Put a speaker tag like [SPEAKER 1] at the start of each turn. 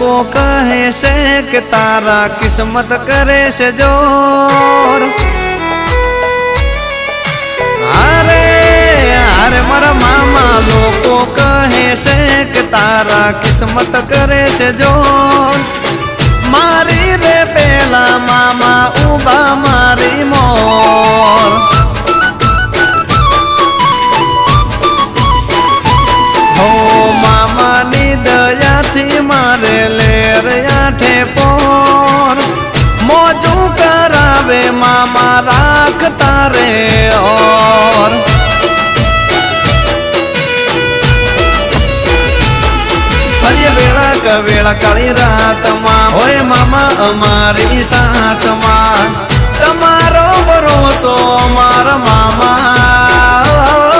[SPEAKER 1] લોકો કહે છે કે તારા કિસ્મત કરે છે જોર હારે હારે મારા મામા લોકો કહે છે કે તારા કિસ્મત કરે છે જોર મારી રે પેલા મામા ઉભા મારી મોર હો મામાની દયાથી મારે લેર આઠે પોર મોજું કરાવે મામા રાખતા રે ઓર વેળા કાળી રાતમાં હોય મામા અમારી સાથમાં તમારો ભરોસો મારા મામા